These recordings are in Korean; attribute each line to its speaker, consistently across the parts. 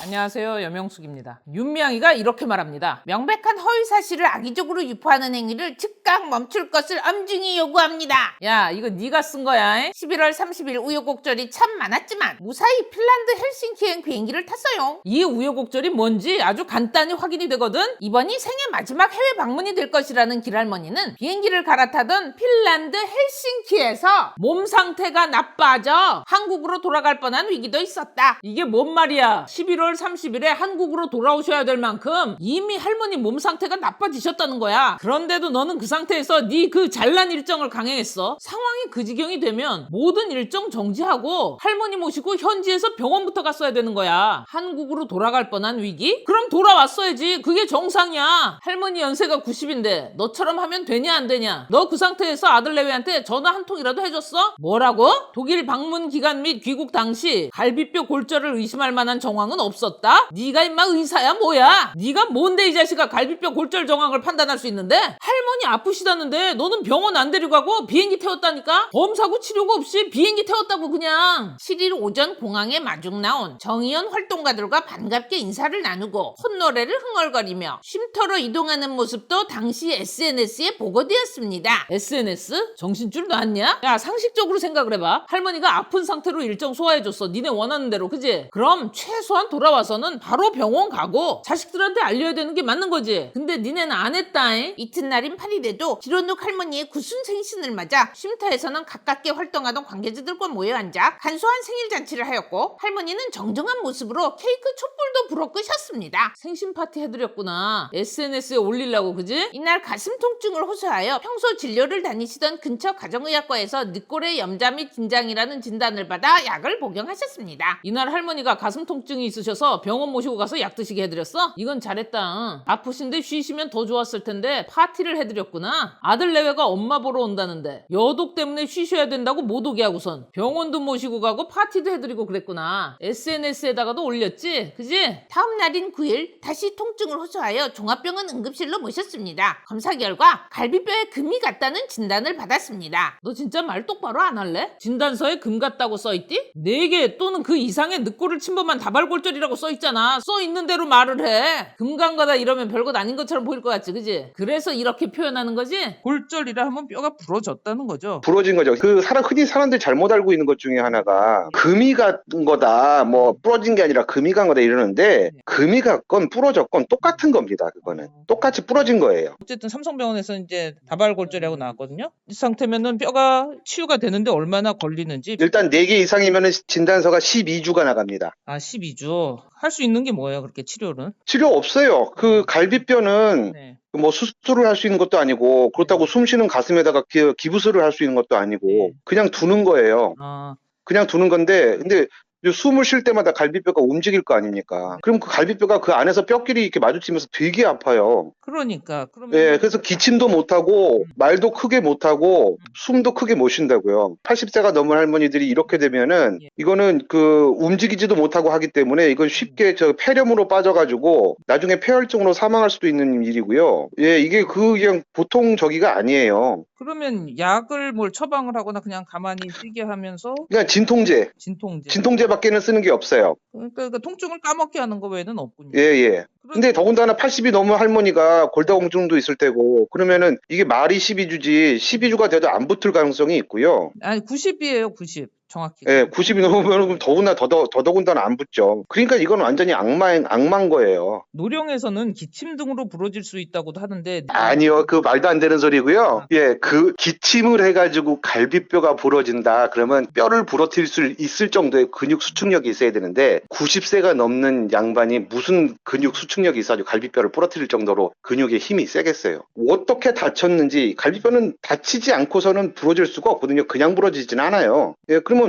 Speaker 1: 안녕하세요, 여명숙입니다. 윤미향이가 이렇게 말합니다. 명백한 허위사실을 악의적으로 유포하는 행위를 즉각 멈출 것을 엄중히 요구합니다. 야, 이거 네가 쓴 거야. 11월 30일 우여곡절이 참 많았지만 무사히 핀란드 헬싱키행 비행기를 탔어요. 이 우여곡절이 뭔지 아주 간단히 확인이 되거든. 이번이 생애 마지막 해외 방문이 될 것이라는 길할머니는 비행기를 갈아타던 핀란드 헬싱키에서 몸 상태가 나빠져 한국으로 돌아갈 뻔한 위기도 있었다. 이게 뭔 말이야? 11월 30일에 한국으로 돌아오셔야 될 만큼 이미 할머니 몸 상태가 나빠지셨다는 거야. 그런데도 너는 그 상태에서 네 그 잘난 일정을 강행했어. 상황이 그 지경이 되면 모든 일정 정지하고 할머니 모시고 현지에서 병원부터 갔어야 되는 거야. 한국으로 돌아갈 뻔한 위기? 그럼 돌아왔어야지. 그게 정상이야. 할머니 연세가 90인데 너처럼 하면 되냐 안 되냐? 너 그 상태에서 아들 내외한테 전화 한 통이라도 해줬어? 뭐라고? 독일 방문 기간 및 귀국 당시 갈비뼈 골절을 의심할 만한 정황은 없었다? 네가 임마 의사야 뭐야? 네가 뭔데 이 자식아 갈비뼈 골절 정황을 판단할 수 있는데? 할머니 아프시다는데 너는 병원 안 데리고 가고 비행기 태웠다니까? 검사고 치료가 없이 비행기 태웠다고 그냥. 7일 오전 공항에 마중 나온 정의연 활동가들과 반갑게 인사를 나누고 콧노래를 흥얼거리며 쉼터로 이동하는 모습도 당시 SNS에 보고되었습니다. SNS? 정신줄 놨냐? 야, 상식적으로 생각을 해봐. 할머니가 아픈 상태로 일정 소화해줬어. 니네 원하는 대로, 그지? 그럼 최소한 돌아와서는 바로 병원 가고 자식들한테 알려야 되는 게 맞는 거지. 근데 니네는 안 했다잉. 이튿날인 8일에도 기론욱 할머니의 구순 생신을 맞아 쉼터에서는 가깝게 활동하던 관계자들과 모여 앉아 간소한 생일 잔치를 하였고, 할머니는 정정한 모습으로 케이크 촛불도 불어 끄셨습니다. 생신 파티 해드렸구나. SNS에 올리려고, 그지? 이날 가슴 통증을 호소하여 평소 진료를 다니시던 근처 가정의학과에서 늑골의 염자 및 긴장이라는 진단을 받아 약을 복용하셨습니다. 이날 할머니가 가슴 통증이 있으셔서 병원 모시고 가서 약 드시게 해드렸어? 이건 잘했다. 아프신데 쉬시면 더 좋았을 텐데 파티를 해드렸구나. 아들 내외가 엄마 보러 온다는데 여독 때문에 쉬셔야 된다고 못 오게 하고선 병원도 모시고 가고 파티도 해드리고 그랬구나. SNS에다가도 올렸지? 그지? 다음 날인 9일 다시 통증을 호소하여 종합병원 응급실로 모셨습니다. 검사 결과 갈비뼈에 금이 갔다는 진단을 받았습니다. 너 진짜 말 똑바로 안 할래? 진단서에 금 갔다고 써있디? 4개 또는 그 이상의 늑골을 침범한 다발골절이라고 써있잖아. 써있는 대로 말을 해. 금 간 거다 이러면 별것 아닌 것처럼 보일 것 같지, 그지? 그래서 이렇게 표현하는 거지? 골절이라 하면 뼈가 부러졌다는 거죠.
Speaker 2: 부러진 거죠. 흔히 사람들이 잘못 알고 있는 것 중에 하나가 금이 간 거다, 뭐 부러진 게 아니라 금이 간 거다 이러는데, 금이 갔건 부러졌건 똑같은 겁니다. 그거는 똑같이 부러진 거예요.
Speaker 3: 어쨌든 삼성병원에서 이제 다발골절이라고 나왔거든요. 이 상태면은 뼈가 치유가 되는데 얼마나 걸리는지.
Speaker 2: 일단 4개 이상이면 진단서가 12주가 나갑니다.
Speaker 3: 12주. 할 수 있는 게 뭐예요, 그렇게 치료는?
Speaker 2: 치료 없어요. 갈비뼈는
Speaker 3: 네.
Speaker 2: 뭐 수술을 할 수 있는 것도 아니고, 그렇다고 숨 쉬는 가슴에다가 기부술을 할 수 있는 것도 아니고, 그냥 두는 거예요. 그냥 두는 건데, 근데 숨을 쉴 때마다 갈비뼈가 움직일 거 아닙니까? 그럼 그 갈비뼈가 그 안에서 뼈끼리 이렇게 마주치면서 되게 아파요.
Speaker 3: 그러니까. 그러면
Speaker 2: 예, 그래서 기침도 못하고, 말도 크게 못하고, 숨도 크게 못 쉰다고요. 80세가 넘은 할머니들이 이렇게 되면은, 이거는 움직이지도 못하고 하기 때문에, 이건 쉽게 폐렴으로 빠져가지고, 나중에 폐혈증으로 사망할 수도 있는 일이고요. 예, 이게 그냥 보통 저기가 아니에요.
Speaker 3: 그러면 약을 뭘 처방을 하거나 그냥 가만히 쉬게 하면서
Speaker 2: 그냥 진통제.
Speaker 3: 진통제.
Speaker 2: 진통제밖에는 쓰는 게 없어요.
Speaker 3: 그러니까 그 통증을 까먹게 하는 거 외에는 없군요.
Speaker 2: 예, 예. 근데 더군다나 80이 넘은 할머니가 골다공증도 있을 테고, 그러면은 이게 말이 12주지, 12주가 돼도 안 붙을 가능성이 있고요.
Speaker 3: 아니 90이에요, 90. 정확히.
Speaker 2: 예, 90이 넘으면 더구나 더더군다나 안 붙죠. 그러니까 이건 완전히 악마인 거예요.
Speaker 3: 노령에서는 기침 등으로 부러질 수 있다고도 하는데.
Speaker 2: 아니요, 그 말도 안 되는 소리고요. 예, 기침을 해가지고 갈비뼈가 부러진다. 그러면 뼈를 부러뜨릴 수 있을 정도의 근육 수축력이 있어야 되는데, 90세가 넘는 양반이 무슨 근육 수축력이 있어가지고 갈비뼈를 부러뜨릴 정도로 근육의 힘이 세겠어요. 어떻게 다쳤는지, 갈비뼈는 다치지 않고서는 부러질 수가 없거든요. 그냥 부러지진 않아요. 예, 그러면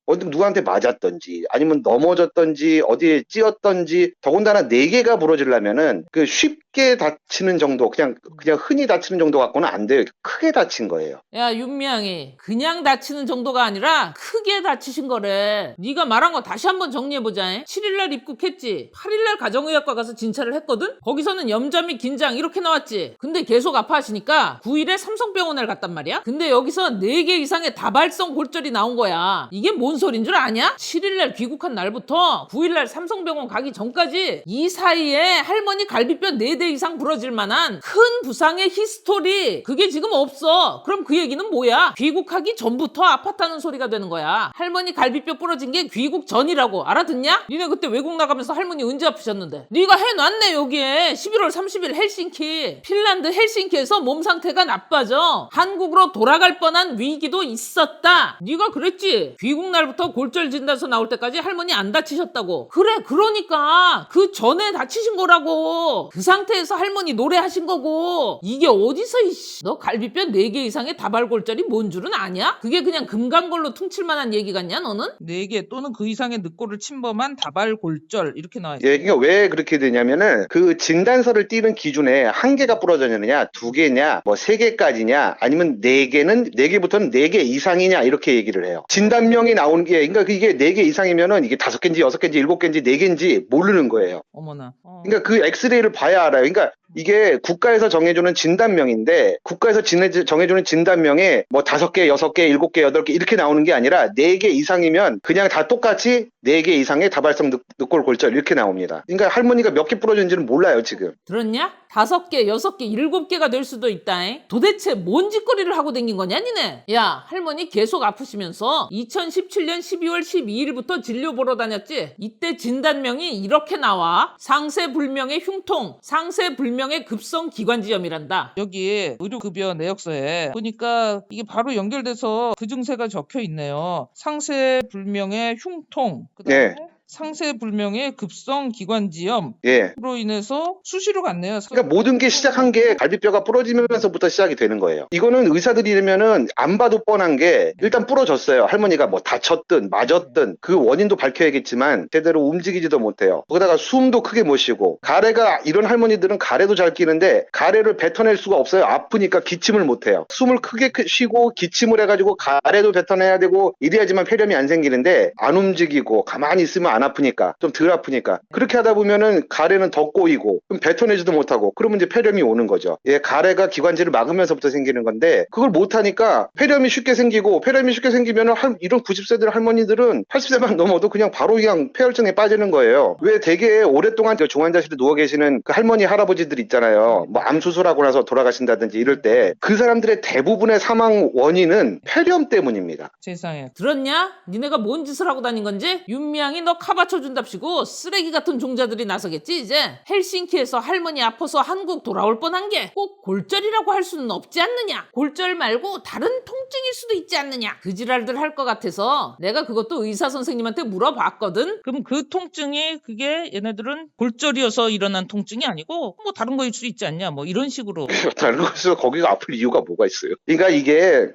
Speaker 2: 어디 누구한테 맞았던지, 아니면 넘어졌던지, 어디에 찧었던지, 더군다나 4개가 부러지려면은 쉽게 다치는 정도, 그냥 흔히 다치는 정도 갖고는 안 돼요. 크게 다친 거예요.
Speaker 1: 야, 윤미향이 그냥 다치는 정도가 아니라 크게 다치신 거래. 네가 말한 거 다시 한번 정리해보자. 7일날 입국했지. 8일날 가정의학과 가서 진찰을 했거든? 거기서는 염자 및 긴장 이렇게 나왔지. 근데 계속 아파하시니까 9일에 삼성병원을 갔단 말이야. 근데 여기서 4개 이상의 다발성 골절이 나온 거야. 이게 뭔 뭔 소린 줄 아냐? 7일날 귀국한 날부터 9일날 삼성병원 가기 전까지 이 사이에 할머니 갈비뼈 4대 이상 부러질 만한 큰 부상의 히스토리 그게 지금 없어. 그럼 그 얘기는 뭐야? 귀국하기 전부터 아팠다는 소리가 되는 거야. 할머니 갈비뼈 부러진 게 귀국 전이라고. 알아듣냐? 니네 그때 외국 나가면서 할머니 언제 아프셨는데? 네가 해놨네 여기에. 11월 30일 헬싱키. 핀란드 헬싱키에서 몸 상태가 나빠져 한국으로 돌아갈 뻔한 위기도 있었다. 네가 그랬지. 귀국 날부터 골절 진단서 나올 때까지 할머니 안 다치셨다고. 그래 그러니까 그 전에 다치신 거라고. 그 상태에서 할머니 노래하신 거고. 이게 어디서 이씨. 너 갈비뼈 4개 이상의 다발골절이 뭔 줄은 아냐? 그게 그냥 금강걸로 퉁칠만한 얘기 같냐 너는?
Speaker 3: 4개 또는 그 이상의 늑골을 침범한 다발골절 이렇게 나와 있어요.
Speaker 2: 예, 그러니까 왜 그렇게 되냐면은 그 진단서를 띄는 기준에 1개가 부러졌느냐, 2개냐, 뭐 3개까지냐, 아니면 4개는 4개부터는 4개 이상이냐 이렇게 얘기를 해요. 진단명이 나오는 게 그러니까 이게 4개 이상이면은 이게 5개인지 6개인지 7개인지 4개인지 모르는 거예요.
Speaker 3: 어머나.
Speaker 2: 그러니까 그 엑스레이를 봐야 알아요. 그러니까 이게 국가에서 정해주는 진단명인데 국가에서 정해주는 진단명에 뭐 5개, 6개, 7개, 8개 이렇게 나오는 게 아니라 4개 이상이면 그냥 다 똑같이 4개 이상의 다발성 늑골 골절 이렇게 나옵니다. 그러니까 할머니가 몇 개 부러졌는지는 몰라요 지금.
Speaker 1: 들었냐? 5개, 6개, 7개가 될 수도 있다잉. 도대체 뭔 짓거리를 하고 댕긴 거냐 니네? 야 할머니 계속 아프시면서 2017년 12월 12일부터 진료 보러 다녔지? 이때 진단명이 이렇게 나와. 상세불명의 흉통, 상세불명의 급성기관지염이란다.
Speaker 3: 여기 의료급여 내역서에 보니까 이게 바로 연결돼서 그 증세가 적혀 있네요. 상세불명의 흉통, 그다음에
Speaker 2: 네.
Speaker 3: 상세불명의 급성기관지염으로
Speaker 2: 예.
Speaker 3: 인해서 수시로 갔네요.
Speaker 2: 그러니까 모든 게 시작한 게 갈비뼈가 부러지면서부터 시작이 되는 거예요. 이거는 의사들이라면은 안 봐도 뻔한 게 일단 부러졌어요. 할머니가 뭐 다쳤든 맞았든 그 원인도 밝혀야겠지만 제대로 움직이지도 못해요. 거기다가 숨도 크게 못 쉬고 가래가 이런 할머니들은 가래도 잘 끼는데 가래를 뱉어낼 수가 없어요. 아프니까 기침을 못 해요. 숨을 크게 쉬고 기침을 해가지고 가래도 뱉어내야 되고 이래야지만 폐렴이 안 생기는데 안 움직이고 가만히 있으면 안 아프니까 좀 덜 아프니까 그렇게 하다 보면은 가래는 더 꼬이고 그럼 뱉어내지도 못하고 그러면 이제 폐렴이 오는 거죠. 예, 가래가 기관지를 막으면서부터 생기는 건데 그걸 못하니까 폐렴이 쉽게 생기고 폐렴이 쉽게 생기면은 이런 90세들 할머니들은 80세만 넘어도 그냥 바로 그냥 폐혈증에 빠지는 거예요. 왜 되게 오랫동안 중환자실에 누워 계시는 그 할머니 할아버지들 있잖아요. 뭐 암 수술하고 나서 돌아가신다든지 이럴 때 그 사람들의 대부분의 사망 원인은 폐렴 때문입니다.
Speaker 3: 세상에.
Speaker 1: 들었냐? 니네가 뭔 짓을 하고 다닌 건지? 윤미향이 너 카바쳐준답시고 쓰레기 같은 종자들이 나서겠지 이제? 헬싱키에서 할머니 아파서 한국 돌아올 뻔한 게 꼭 골절이라고 할 수는 없지 않느냐? 골절 말고 다른 통증일 수도 있지 않느냐? 그 지랄들 할 것 같아서 내가 그것도 의사 선생님한테 물어봤거든?
Speaker 3: 그럼 그 통증이 그게 얘네들은 골절이어서 일어난 통증이 아니고 뭐 다른 거일 수 있지 않냐? 뭐 이런 식으로.
Speaker 2: 다른 곳에서 거기가 아플 이유가 뭐가 있어요? 그러니까 이게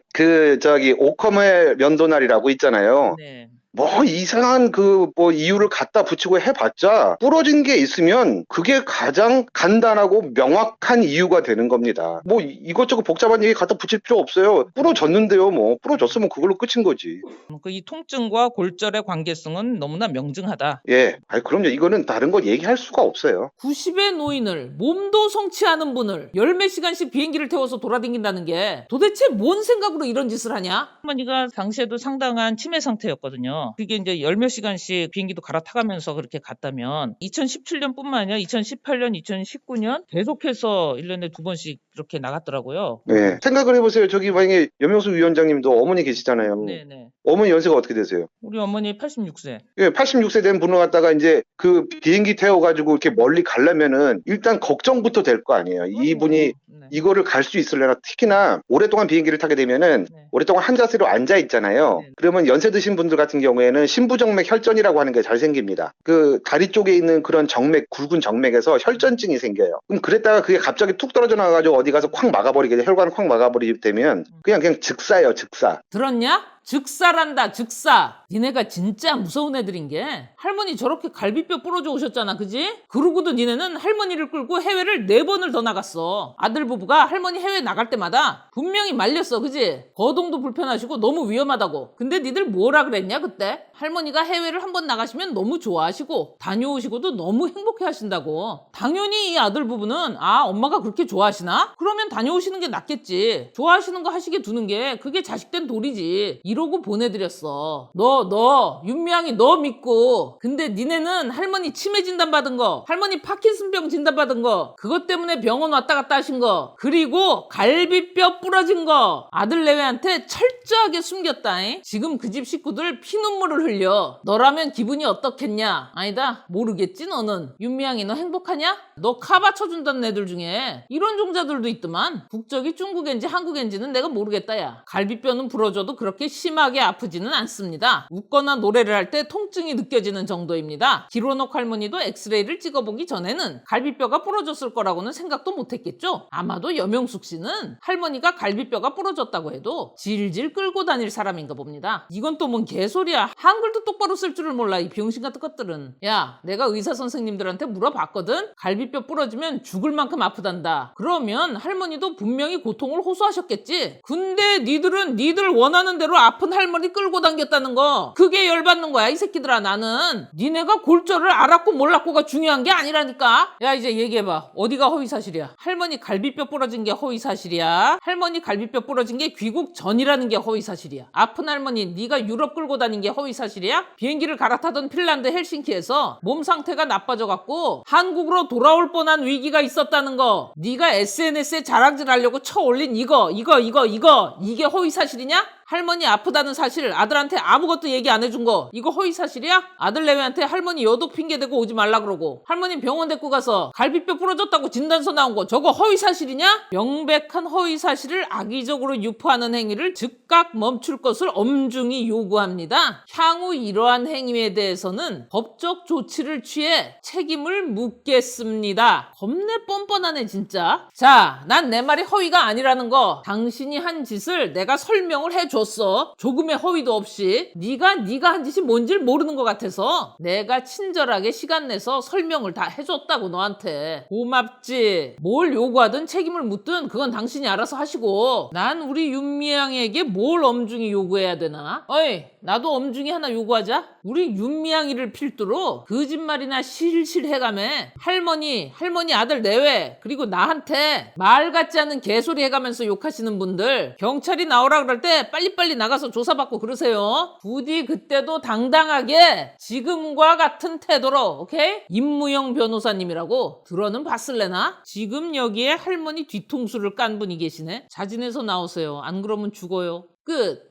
Speaker 2: 오컴의 면도날이라고 있잖아요.
Speaker 3: 네.
Speaker 2: 뭐 이상한 뭐 이유를 갖다 붙이고 해봤자 부러진 게 있으면 그게 가장 간단하고 명확한 이유가 되는 겁니다. 뭐 이것저것 복잡한 얘기 갖다 붙일 필요 없어요. 부러졌는데요. 뭐 부러졌으면 그걸로 끝인 거지.
Speaker 3: 이 통증과 골절의 관계성은 너무나 명증하다.
Speaker 2: 예, 아니 그럼요. 이거는 다른 거 얘기할 수가 없어요.
Speaker 1: 90의 노인을 몸도 성취하는 분을 10몇 시간씩 비행기를 태워서 돌아다닌다는 게 도대체 뭔 생각으로 이런 짓을 하냐?
Speaker 3: 할머니가 당시에도 상당한 치매 상태였거든요. 그게 이제 10몇 시간씩 비행기도 갈아타가면서 그렇게 갔다면 2017년뿐만 아니라 2018년, 2019년 계속해서 1년에 2번씩 이렇게 나갔더라고요.
Speaker 2: 네. 생각을 해보세요. 저기 만약에 염영수 위원장님도 어머니 계시잖아요.
Speaker 3: 네네.
Speaker 2: 어머니 연세가 어떻게 되세요?
Speaker 3: 우리 어머니 86세.
Speaker 2: 예, 86세 된 분을 갖다가 이제 그 비행기 태워가지고 이렇게 멀리 가려면은 일단 걱정부터 될 거 아니에요. 이분이
Speaker 3: 네.
Speaker 2: 이거를 갈 수 있으려나. 특히나 오랫동안 비행기를 타게 되면은
Speaker 3: 네.
Speaker 2: 오랫동안 한 자세로 앉아 있잖아요.
Speaker 3: 네.
Speaker 2: 그러면 연세 드신 분들 같은 경우에는 심부정맥 혈전이라고 하는 게 잘 생깁니다. 그 다리 쪽에 있는 그런 정맥, 굵은 정맥에서 혈전증이 생겨요. 그럼 그랬다가 그게 갑자기 툭 떨어져 나가가지고 어디 가서 콱 막아버리게 돼. 혈관을 콱 막아버리게 되면 그냥 즉사예요, 즉사.
Speaker 1: 들었냐? 즉사란다 즉사. 니네가 진짜 무서운 애들인 게 할머니 저렇게 갈비뼈 부러져 오셨잖아 그지? 그러고도 니네는 할머니를 끌고 해외를 4번을 더 나갔어. 아들 부부가 할머니 해외 나갈 때마다 분명히 말렸어 그지? 거동도 불편하시고 너무 위험하다고. 근데 니들 뭐라 그랬냐 그때? 할머니가 해외를 한번 나가시면 너무 좋아하시고 다녀오시고도 너무 행복해 하신다고. 당연히 이 아들 부부는 엄마가 그렇게 좋아하시나? 그러면 다녀오시는 게 낫겠지. 좋아하시는 거 하시게 두는 게 그게 자식된 도리지. 이러고 보내드렸어. 너 윤미향이 너 믿고 근데 니네는 할머니 치매 진단 받은 거, 할머니 파킨슨병 진단 받은 거, 그것 때문에 병원 왔다 갔다 하신 거, 그리고 갈비뼈 부러진 거 아들 내외한테 철저하게 숨겼다. 지금 그 집 식구들 피눈물을 흘려. 너라면 기분이 어떻겠냐? 아니다, 모르겠지. 너는 윤미향이 너 행복하냐? 너 카바 쳐준다는 애들 중에 이런 종자들도 있더만. 국적이 중국인지 한국인지는 내가 모르겠다. 야, 갈비뼈는 부러져도 그렇게 심하게 아프지는 않습니다. 웃거나 노래를 할 때 통증이 느껴지는 정도입니다. 기로녹 할머니도 엑스레이를 찍어보기 전에는 갈비뼈가 부러졌을 거라고는 생각도 못했겠죠. 아마도 여명숙 씨는 할머니가 갈비뼈가 부러졌다고 해도 질질 끌고 다닐 사람인가 봅니다. 이건 또 뭔 개소리야. 한글도 똑바로 쓸 줄을 몰라, 이 병신 같은 것들은. 야, 내가 의사 선생님들한테 물어봤거든. 갈비뼈 부러지면 죽을 만큼 아프단다. 그러면 할머니도 분명히 고통을 호소하셨겠지. 근데 니들은 니들 원하는 대로 아픈 할머니 끌고 당겼다는 거, 그게 열받는 거야 이 새끼들아. 나는 니네가 골절을 알았고 몰랐고가 중요한 게 아니라니까. 야, 이제 얘기해봐. 어디가 허위사실이야? 할머니 갈비뼈 부러진 게 허위사실이야? 할머니 갈비뼈 부러진 게 귀국 전이라는 게 허위사실이야? 아픈 할머니 네가 유럽 끌고 다닌 게 허위사실이야? 비행기를 갈아타던 핀란드 헬싱키에서 몸 상태가 나빠져갖고 한국으로 돌아올 뻔한 위기가 있었다는 거, 네가 SNS에 자랑질하려고 쳐올린 이거 이게 허위사실이냐? 할머니 아프다는 사실 아들한테 아무것도 얘기 안 해준 거, 이거 허위사실이야? 아들 내외한테 할머니 여독 핑계대고 오지 말라 그러고 할머니 병원 데리고 가서 갈비뼈 부러졌다고 진단서 나온 거, 저거 허위사실이냐? 명백한 허위사실을 악의적으로 유포하는 행위를 즉각 멈출 것을 엄중히 요구합니다. 향후 이러한 행위에 대해서는 법적 조치를 취해 책임을 묻겠습니다. 겁내 뻔뻔하네 진짜. 자, 난 내 말이 허위가 아니라는 거 당신이 한 짓을 내가 설명을 해줬어. 조금의 허위도 없이. 네가 한 짓이 뭔지 모르는 것 같아서 내가 친절하게 시간 내서 설명을 다 해줬다고 너한테. 고맙지. 뭘 요구하든 책임을 묻든 그건 당신이 알아서 하시고, 난 우리 윤미향에게 뭘 엄중히 요구해야 되나? 어이, 나도 엄중히 하나 요구하자. 우리 윤미향이를 필두로 거짓말이나 실실 해가며 할머니 아들 내외 그리고 나한테 말 같지 않은 개소리 해가면서 욕하시는 분들, 경찰이 나오라 그럴 때 빨리빨리 나가서 조사받고 그러세요. 부디 그때도 당당하게 지금과 같은 태도로. 오케이? 임무영 변호사님이라고 들어는 봤을래나? 지금 여기에 할머니 뒤통수를 깐 분이 계시네. 자진해서 나오세요. 안 그러면 죽어요. 끝.